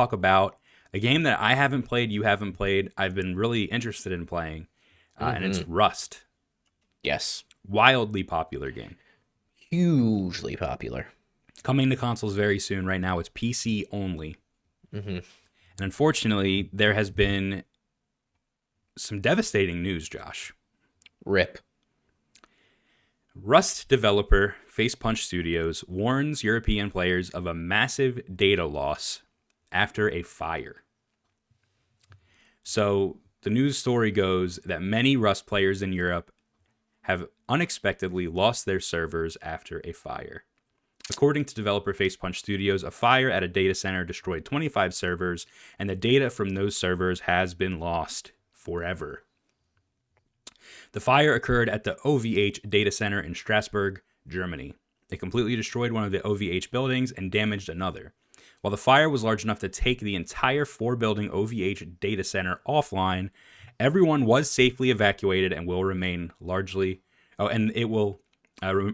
talk about a game that I haven't played, you haven't played, I've been really interested in playing, and it's Rust. Yes. Wildly popular game. Hugely popular. Coming to consoles very soon. Right now, it's PC only. And unfortunately, there has been some devastating news, Josh. RIP. Rust developer Facepunch Studios warns European players of a massive data loss after a fire. So the news story goes that many Rust players in Europe have unexpectedly lost their servers after a fire. According to developer Facepunch Studios, a fire at a data center destroyed 25 servers, and the data from those servers has been lost forever. The fire occurred at the OVH data center in Strasbourg, Germany. It completely destroyed one of the OVH buildings and damaged another. While the fire was large enough to take the entire 4-building OVH data center offline, everyone was safely evacuated and will remain largely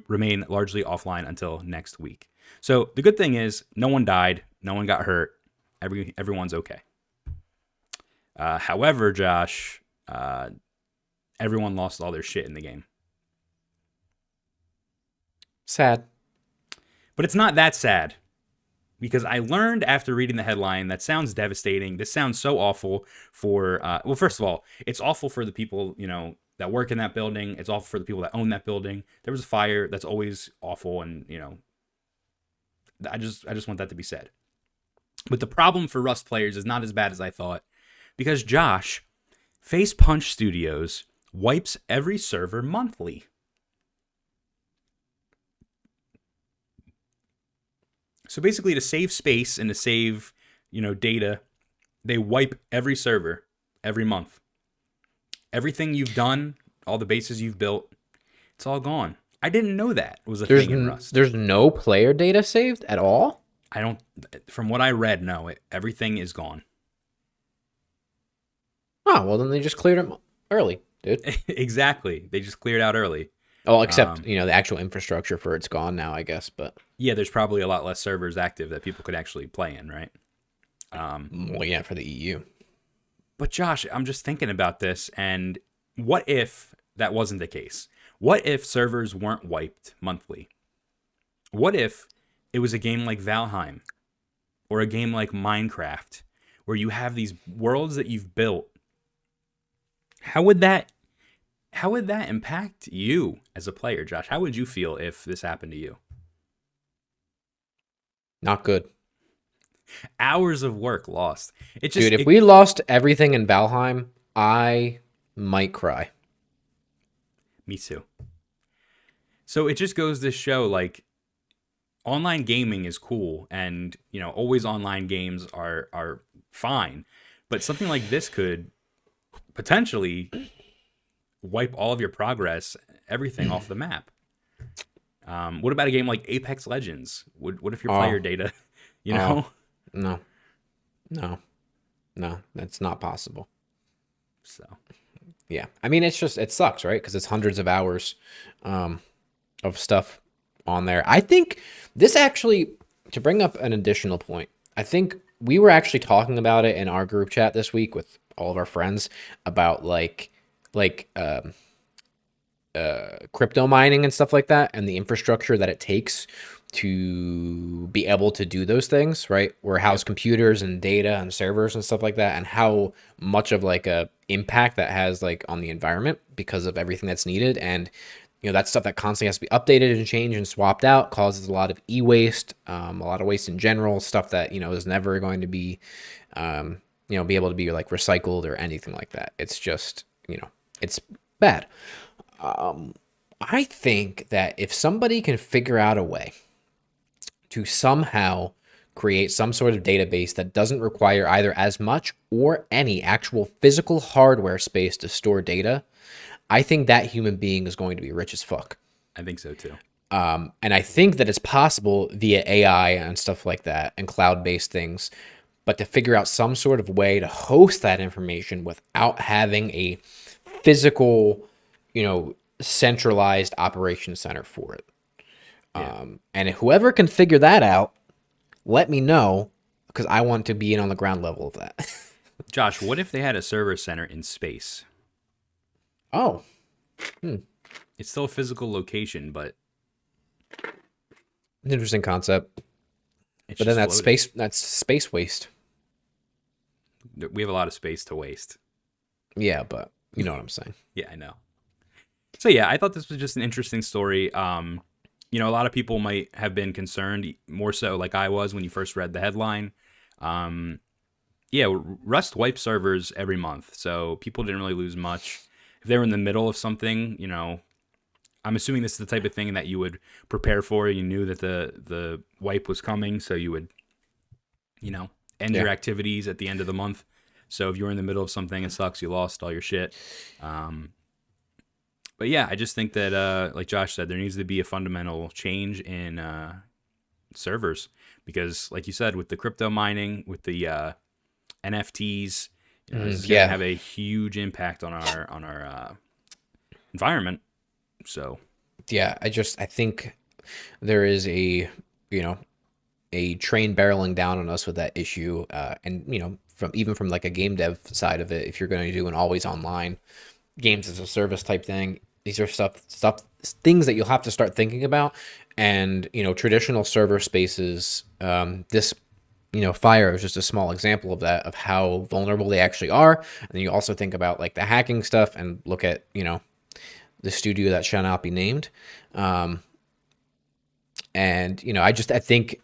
remain largely offline until next week. So the good thing is, no one died, no one got hurt, everyone's okay. However, Josh, everyone lost all their shit in the game. Sad. But it's not that sad. Because I learned after reading the headline, that sounds devastating. This sounds so awful for, well, first of all, it's awful for the people, that work in that building. It's awful for the people that own that building. There was a fire. That's always awful. And, I just want that to be said. But the problem for Rust players is not as bad as I thought. Because, Josh, Facepunch Studios wipes every server monthly. So basically, to save space and to save, data, they wipe every server every month. Everything you've done, all the bases you've built, it's all gone. I didn't know that was a thing in Rust. There's no player data saved at all? From what I read, no. Everything is gone. Oh, well, then they just cleared them early, dude. Exactly. They just cleared out early. Oh, except, the actual infrastructure for it's gone now, I guess, but... Yeah, there's probably a lot less servers active that people could actually play in, right? Well, yeah, for the EU. But Josh, I'm just thinking about this, and what if that wasn't the case? What if servers weren't wiped monthly? What if it was a game like Valheim or a game like Minecraft where you have these worlds that you've built? How would that impact you as a player, Josh? How would you feel if this happened to you? Not good. Hours of work lost. Dude, if we lost everything in Valheim, I might cry. Me too. So it just goes to show, online gaming is cool, and always online games are fine, but something like this could potentially wipe all of your progress, everything off the map. What about a game like Apex Legends? What if your player data, No, that's not possible. So, yeah. I mean, it sucks, right? Because it's hundreds of hours of stuff on there. I think this actually, to bring up an additional point, I think we were actually talking about it in our group chat this week with all of our friends about crypto mining and stuff like that, and the infrastructure that it takes to be able to do those things, right? Warehouse computers and data and servers and stuff like that, and how much of a impact that has on the environment because of everything that's needed. And that's stuff that constantly has to be updated and changed and swapped out, causes a lot of e-waste, a lot of waste in general, stuff that is never going to be be able to be recycled or anything like that. It's just it's bad. I think that if somebody can figure out a way to somehow create some sort of database that doesn't require either as much or any actual physical hardware space to store data, I think that human being is going to be rich as fuck. I think so too. And I think that it's possible via AI and stuff like that and cloud-based things, but to figure out some sort of way to host that information without having a physical, centralized operation center for it. Yeah. And whoever can figure that out, let me know, because I want to be in on the ground level of that. Josh, what if they had a server center in space? Oh, It's still a physical location, but an interesting concept. it's But then just floating. that's space waste. We have a lot of space to waste. Yeah, but you know what I'm saying. Yeah, I know. So yeah, I thought this was just an interesting story. A lot of people might have been concerned, more so like I was when you first read the headline. Rust wipes servers every month, so people didn't really lose much. If they were in the middle of something, I'm assuming this is the type of thing that you would prepare for. You knew that the wipe was coming, so you would, end your activities at the end of the month. So if you were in the middle of something, it sucks. You lost all your shit. But yeah, I just think that, like Josh said, there needs to be a fundamental change in servers because, like you said, with the crypto mining, with the NFTs, this is going to have a huge impact on our environment. So yeah, I think there is a train barreling down on us with that issue, and from like a game dev side of it, if you're going to do an always online games as a service type thing, these are things that you'll have to start thinking about. And traditional server spaces, this fire is just a small example of that, of how vulnerable they actually are. And then you also think about like the hacking stuff and look at the studio that shall not be named. I think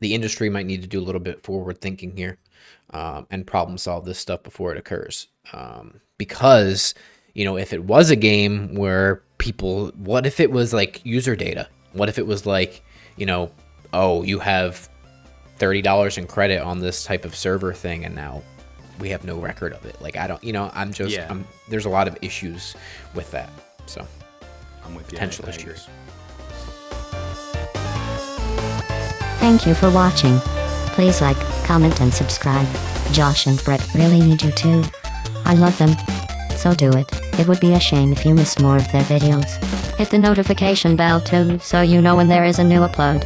the industry might need to do a little bit forward thinking here, and problem solve this stuff before it occurs. Because if it was a game where what if it was like user data? What if it was like, you have $30 in credit on this type of server thing, and now we have no record of it. Like, I don't, there's a lot of issues with that. So I'm with you. Potential I agree. issues. Thank you for watching. Please like, comment, and subscribe. Josh and Bret really need you too. I love them. So do it. It would be a shame if you missed more of their videos. Hit the notification bell too, so you know when there is a new upload.